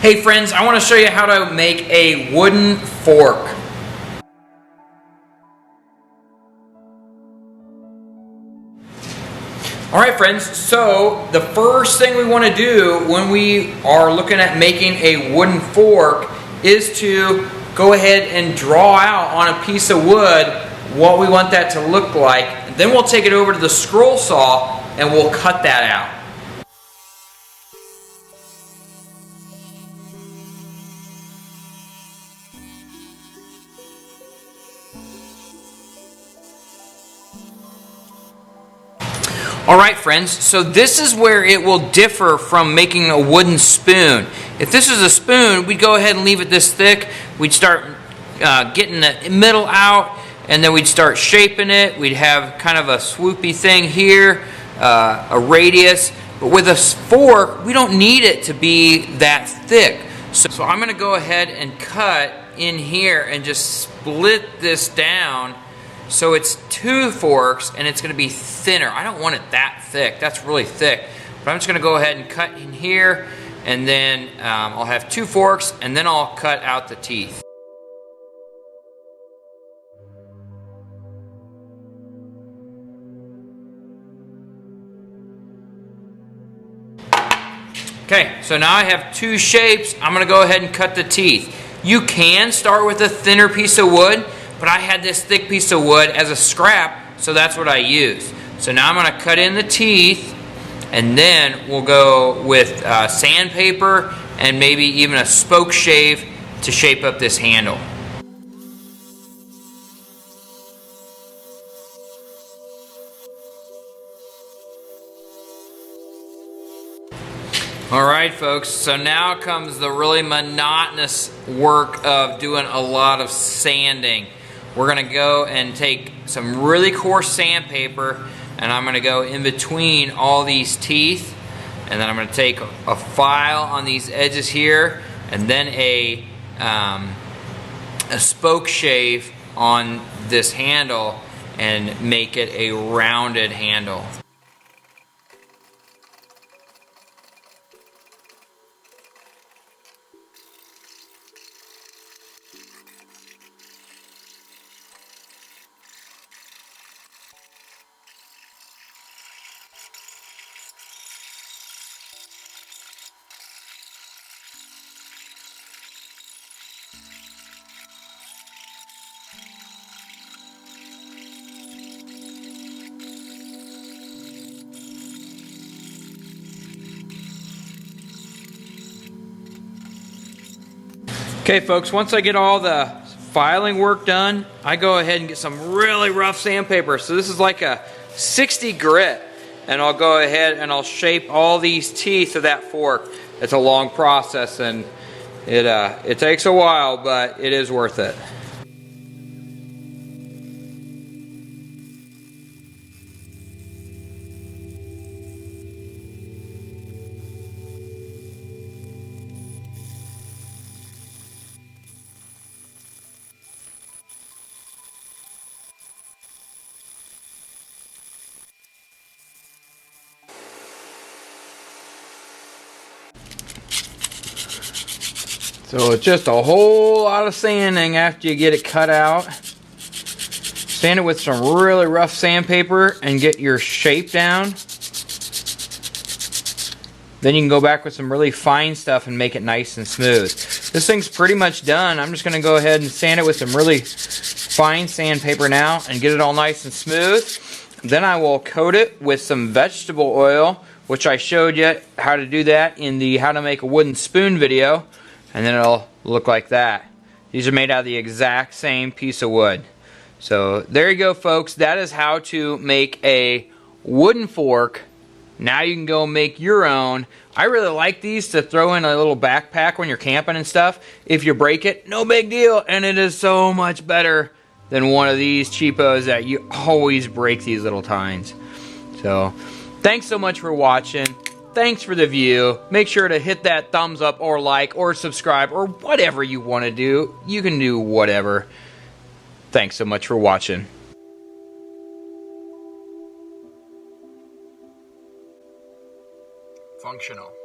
Hey friends, I want to show you how to make a wooden fork. Alright friends, so the first thing we want to do when we are looking at making a wooden fork is to go ahead and draw out on a piece of wood what we want that to look like. Then we'll take it over to the scroll saw and we'll cut that out. Alright friends, so this is where it will differ from making a wooden spoon. If this was a spoon, we'd go ahead and leave it this thick. We'd start getting the middle out, and then we'd start shaping it. We'd have kind of a swoopy thing here, a radius. But with a fork, we don't need it to be that thick. So I'm going to go ahead and cut in here and just split this down so it's two forks and it's going to be thinner. I don't want it that thick. That's really thick. But I'm just going to go ahead and cut in here, and then I'll have two forks, and then I'll cut out the teeth. Okay, so now I have two shapes. I'm going to go ahead and cut the teeth. You can start with a thinner piece of wood, but I had this thick piece of wood as a scrap, so that's what I used. So now I'm going to cut in the teeth, and then we'll go with sandpaper and maybe even a spoke shave to shape up this handle. Alright folks, so now comes the really monotonous work of doing a lot of sanding. We're going to go and take some really coarse sandpaper, and I'm going to go in between all these teeth, and then I'm going to take a file on these edges here, and then a spoke shave on this handle and make it a rounded handle. Okay folks, once I get all the filing work done, I go ahead and get some really rough sandpaper. So this is like a 60 grit, and I'll go ahead and I'll shape all these teeth of that fork. It's a long process, and it takes a while, but it is worth it. So it's just a whole lot of sanding after you get it cut out. Sand it with some really rough sandpaper and get your shape down. Then you can go back with some really fine stuff and make it nice and smooth. This thing's pretty much done. I'm just going to go ahead and sand it with some really fine sandpaper now and get it all nice and smooth. Then I will coat it with some vegetable oil, which I showed you how to do that in the how to make a wooden spoon video. And then it'll look like that. These are made out of the exact same piece of wood. So there you go folks, that is how to make a wooden fork. Now you can go make your own. I really like these to throw in a little backpack when you're camping and stuff. If you break it, no big deal, and it is so much better than one of these cheapos that you always break these little tines. So thanks so much for watching. Thanks for the view. Make sure to hit that thumbs up or like or subscribe or whatever you want to do. You can do whatever. Thanks so much for watching. Functional.